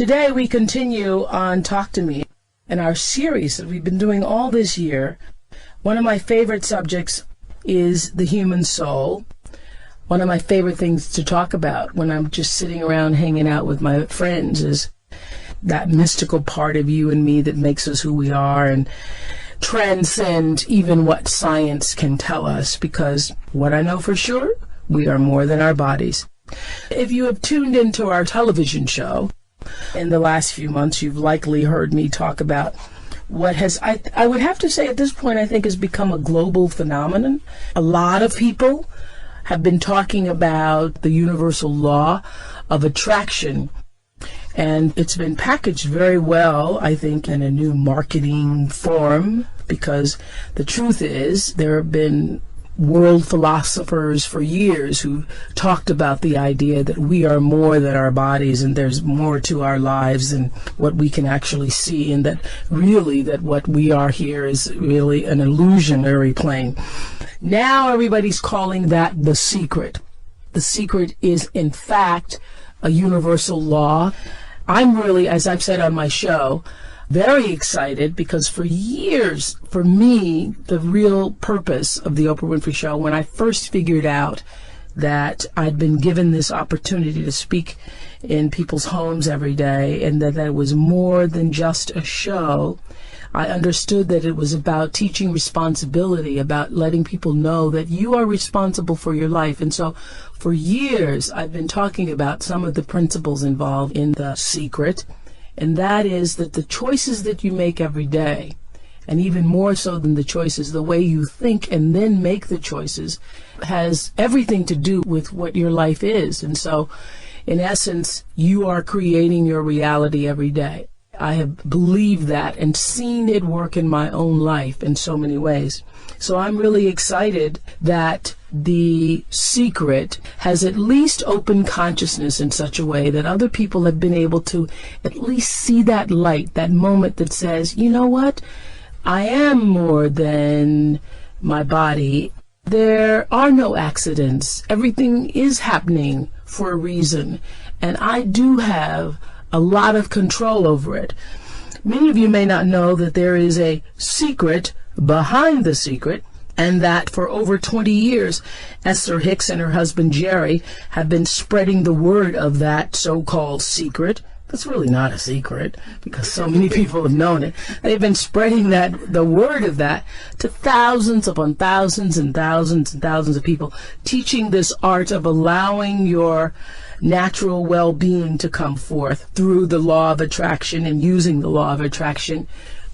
Today we continue on Talk to Me in our series that we've been doing all this year. One of my favorite subjects is the human soul. One of my favorite things to talk about when I'm just sitting around hanging out with my friends is that mystical part of you and me that makes us who we are and transcend even what science can tell us, because what I know for sure, we are more than our bodies. If you have tuned into our television show in the last few months, you've likely heard me talk about what has, I would have to say at this point, I think has become a global phenomenon. A lot of people have been talking about the universal law of attraction, and it's been packaged very well, I think, in a new marketing form, because the truth is there have been world philosophers for years who talked about the idea that we are more than our bodies and there's more to our lives than what we can actually see, and that really that what we are here is really an illusionary plane. Now everybody's calling that the secret. The secret is in fact a universal law. I'm really, as I've said on my show, very excited because for years, for me, the real purpose of the Oprah Winfrey Show, when I first figured out that I'd been given this opportunity to speak in people's homes every day and that it was more than just a show, I understood that it was about teaching responsibility, about letting people know that you are responsible for your life. And so for years, I've been talking about some of the principles involved in the secret. And that is that the choices that you make every day, and even more so than the choices, the way you think and then make the choices, has everything to do with what your life is. And so, in essence, you are creating your reality every day. I have believed that and seen it work in my own life in so many ways. So I'm really excited that the secret has at least opened consciousness in such a way that other people have been able to at least see that light, that moment that says, you know what, I am more than my body. There are no accidents. Everything is happening for a reason, and I do have a lot of control over it. Many of you may not know that there is a secret behind the secret, and that for over 20 years, Esther Hicks and her husband Jerry have been spreading the word of that so-called secret. That's really not a secret because so many people have known it. They've been spreading the word of that to thousands upon thousands and thousands and thousands of people, teaching this art of allowing your natural well-being to come forth through the law of attraction and using the law of attraction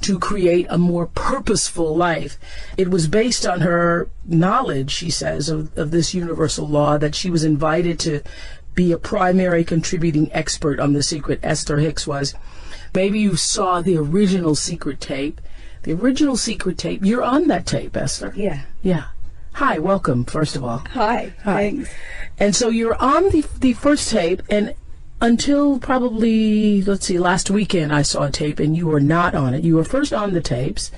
to create a more purposeful life. It was based on her knowledge, she says, of this universal law, that she was invited to be a primary contributing expert on the secret. Esther Hicks was. Maybe you saw the original secret tape. The original secret tape, you're on that tape, Esther. Yeah. Yeah. Hi, welcome, first of all. Hi. Thanks. And so you're on the first tape, and until probably, let's see, last weekend I saw a tape and you were not on it. You were first on the tapes,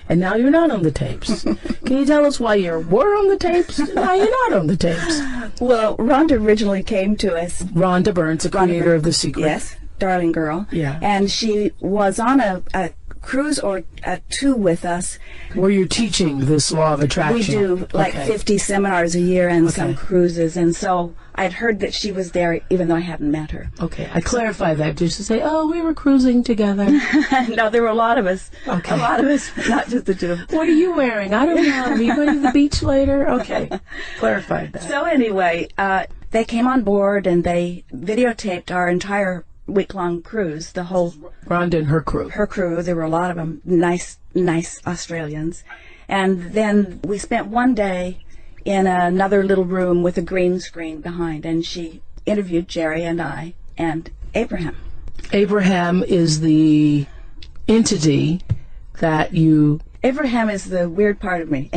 and now you're not on the tapes. Can you tell us why you were on the tapes and now you're not on the tapes? Well, Rhonda originally came to us. Rhonda Burns, the creator of The Secret. Yes, darling girl. Yeah. And she was on a cruise or two with us. Where you're teaching this law of attraction. We do like 50 seminars a year and some cruises, and so I'd heard that she was there even though I hadn't met her. Okay, I clarify that just to say, oh, we were cruising together. No, there were a lot of us. Okay. A lot of us, not just the two. What are you wearing? I don't know. Are you going to the beach later? Okay, clarified that. So anyway, they came on board and they videotaped our entire week-long cruise, the whole... Rhonda and her crew. Her crew. There were a lot of them, nice Australians. And then we spent one day in another little room with a green screen behind, and she interviewed Jerry and I and Abraham. Abraham is the entity that you... Abraham is the weird part of me.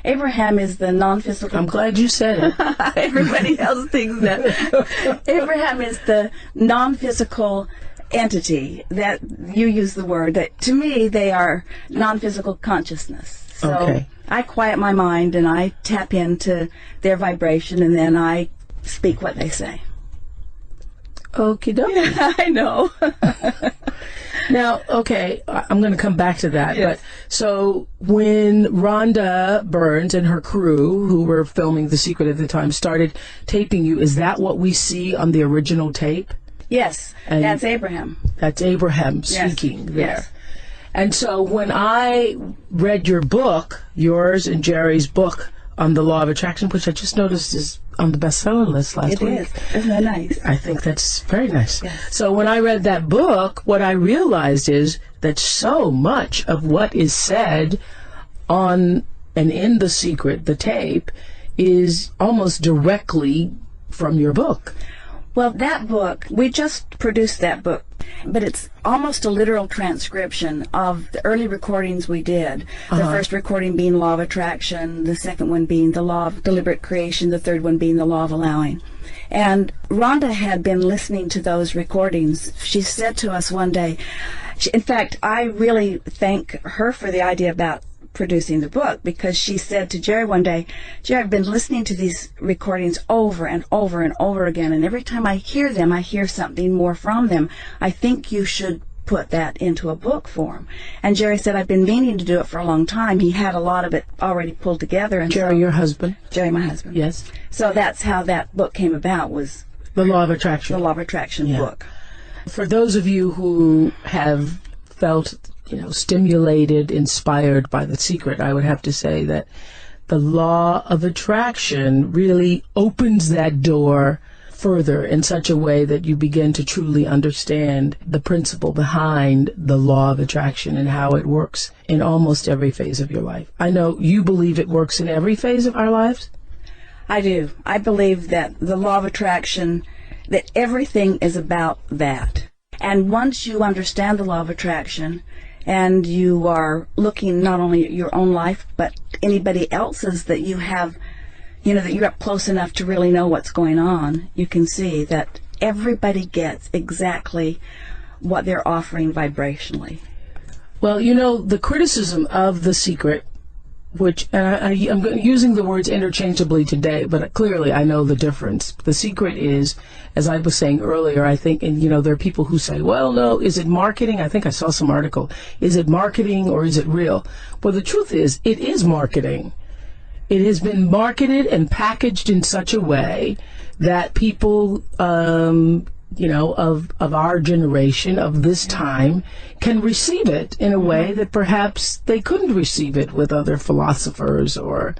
Abraham is the non-physical... I'm glad you said it. Everybody else thinks that. Abraham is the non-physical entity that you use the word. That to me, they are non-physical consciousness. So I quiet my mind and I tap into their vibration, and then I speak what they say. Okie dokie. Yeah, I know. Now, okay, I'm going to come back to that. Yes. But so when Rhonda Burns and her crew, who were filming The Secret at the time, started taping you, is that what we see on the original tape? Yes, And that's Abraham. That's Abraham Yes, speaking there. yes. And so when I read your book, yours and Jerry's book on the law of attraction, which I just noticed is on the bestseller list last week. It is. Isn't that nice? I think that's very nice. Yes. So when I read that book, what I realized is that so much of what is said on and in The Secret, the tape, is almost directly from your book. Well, that book, we just produced that book, but it's almost a literal transcription of the early recordings we did. The first recording being Law of Attraction, the second one being the Law of Deliberate Creation, the third one being the Law of Allowing. And Rhonda had been listening to those recordings. She said to us one day, in fact, I really thank her for the idea about producing the book, because she said to Jerry one day, Jerry, I've been listening to these recordings over and over and over again, and every time I hear them, I hear something more from them. I think you should put that into a book form. And Jerry said, I've been meaning to do it for a long time. He had a lot of it already pulled together. And Jerry, your husband? Jerry, my husband. Yes. So that's how that book came about, was The Law of Attraction. the Law of Attraction book. For those of you who have felt, stimulated, inspired by The Secret, I would have to say that the Law of Attraction really opens that door further in such a way that you begin to truly understand the principle behind the Law of Attraction and how it works in almost every phase of your life. I know you believe it works in every phase of our lives. I do. I believe that the Law of Attraction, that everything is about that. And once you understand the Law of Attraction, and you are looking not only at your own life, but anybody else's that you have, that you're up close enough to really know what's going on, you can see that everybody gets exactly what they're offering vibrationally. Well, the criticism of The Secret, which, and I'm using the words interchangeably today, but clearly I know the difference. The secret is, as I was saying earlier, I think, and there are people who say, well, no, is it marketing? I think I saw some article. Is it marketing or is it real? Well, the truth is, it is marketing. It has been marketed and packaged in such a way that people, of our generation, of this time, can receive it in a way that perhaps they couldn't receive it with other philosophers or,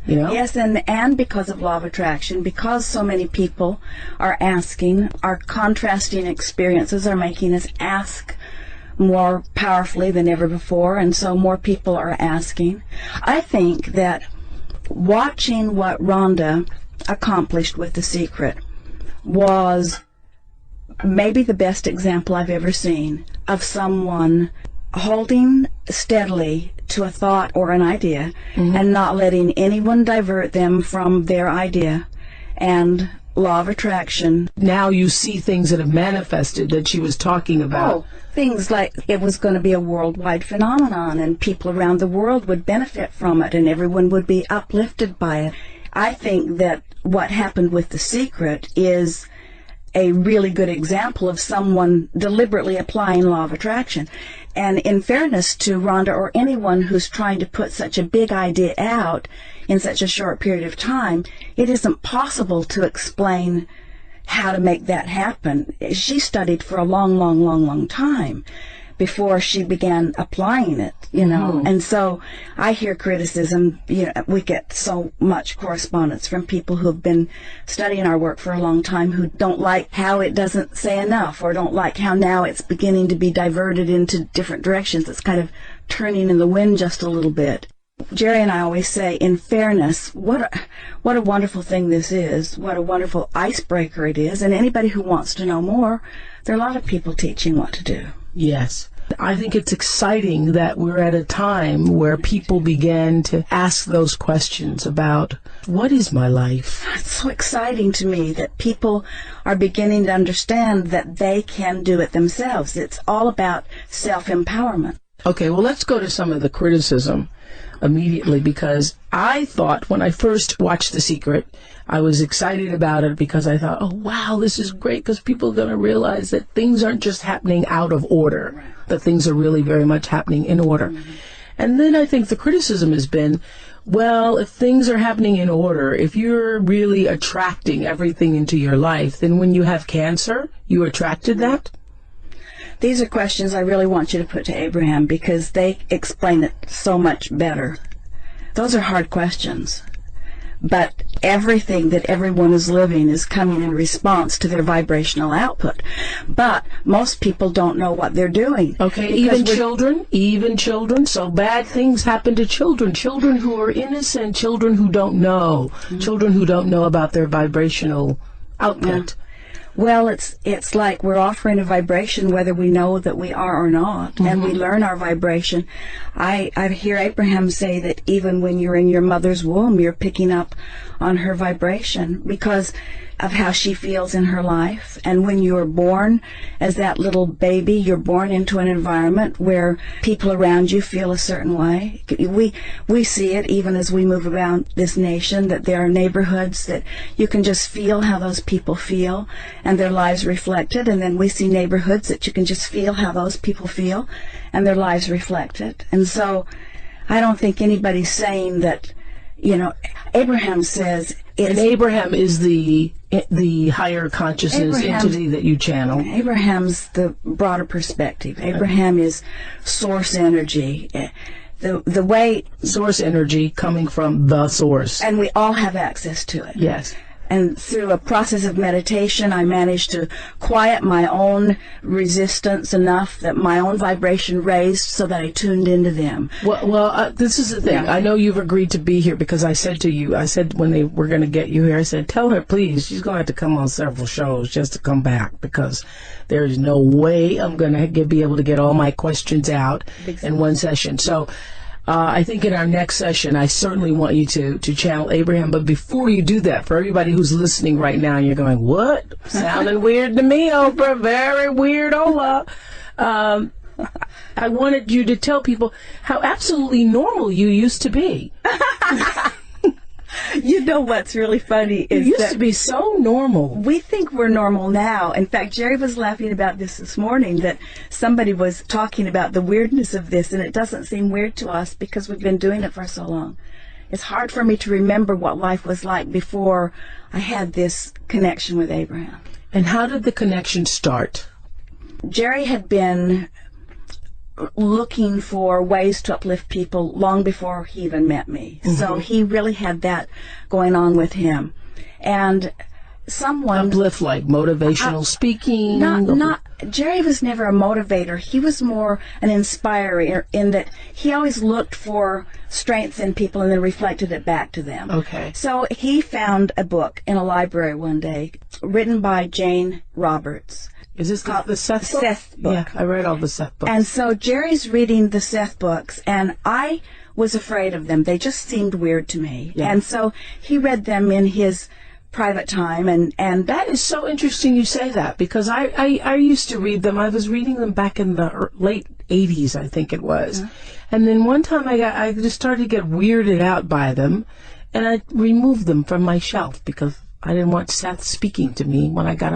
Yes, and because of Law of Attraction, because so many people are asking, our contrasting experiences are making us ask more powerfully than ever before, and so more people are asking. I think that watching what Rhonda accomplished with The Secret was maybe the best example I've ever seen of someone holding steadily to a thought or an idea and not letting anyone divert them from their idea. And Law of Attraction. Now you see things that have manifested that she was talking about. Oh, things like it was going to be a worldwide phenomenon and people around the world would benefit from it and everyone would be uplifted by it. I think that what happened with The Secret is a really good example of someone deliberately applying Law of Attraction. And in fairness to Rhonda or anyone who's trying to put such a big idea out in such a short period of time, it isn't possible to explain how to make that happen. She studied for a long time before she began applying it, And so I hear criticism, we get so much correspondence from people who have been studying our work for a long time who don't like how it doesn't say enough or don't like how now it's beginning to be diverted into different directions. It's kind of turning in the wind just a little bit. Jerry and I always say, in fairness, what a wonderful thing this is, what a wonderful icebreaker it is, and anybody who wants to know more, there are a lot of people teaching what to do. Yes. I think it's exciting that we're at a time where people began to ask those questions about, what is my life? It's so exciting to me that people are beginning to understand that they can do it themselves. It's all about self-empowerment. Okay, well, let's go to some of the criticism immediately, because I thought when I first watched The Secret, I was excited about it because I thought, oh, wow, this is great, because people are going to realize that things aren't just happening out of order, that things are really very much happening in order. And then I think the criticism has been, well, if things are happening in order, if you're really attracting everything into your life, then when you have cancer, you attracted that? These are questions I really want you to put to Abraham, because they explain it so much better. Those are hard questions. But everything that everyone is living is coming in response to their vibrational output. But most people don't know what they're doing. Okay, even children. So bad things happen to children. Children who are innocent, children who don't know, children who don't know about their vibrational output. Yeah. Well, it's like we're offering a vibration whether we know that we are or not, and we learn our vibration. I hear Abraham say that even when you're in your mother's womb, you're picking up on her vibration because of how she feels in her life. And when you're born as that little baby, you're born into an environment where people around you feel a certain way. We see it even as we move around this nation, that there are neighborhoods that you can just feel how those people feel and their lives reflected. And then we see neighborhoods that you can just feel how those people feel and their lives reflected. And so I don't think anybody's saying that, Abraham says... And Abraham is the higher consciousness entity that you channel. Abraham's the broader perspective. Abraham is source energy. The way... Source energy coming from the source. And we all have access to it. Yes. And through a process of meditation, I managed to quiet my own resistance enough that my own vibration raised so that I tuned into them. Well, this is the thing. Yeah. I know you've agreed to be here because I said when they were going to get you here, I said, tell her, please, she's going to have to come on several shows just to come back, because there is no way I'm going to be able to get all my questions out in one session. So I think in our next session, I certainly want you to channel Abraham. But before you do that, for everybody who's listening right now, you're going, what? Sounding weird to me, Oprah. Very weird, Ola. I wanted you to tell people how absolutely normal you used to be. You know what's really funny is you used to be so normal. We think we're normal now. In fact, Jerry was laughing about this morning, that somebody was talking about the weirdness of this, and it doesn't seem weird to us because we've been doing it for so long. It's hard for me to remember what life was like before I had this connection with Abraham. And how did the connection start? Jerry had been looking for ways to uplift people long before he even met me. So he really had that going on with him. And someone... Uplift, like motivational speaking? Jerry was never a motivator. He was more an inspirer, in that he always looked for strength in people and then reflected it back to them. Okay. So he found a book in a library one day written by Jane Roberts. Is this the Seth book? Seth book. Yeah, I read all the Seth books. And so Jerry's reading the Seth books, and I was afraid of them. They just seemed weird to me. Yeah. And so he read them in his private time, and that is so interesting you say that, because I used to read them. I was reading them back in the late 80s, I think it was. And then one time I just started to get weirded out by them, and I removed them from my shelf because I didn't want Seth speaking to me when I got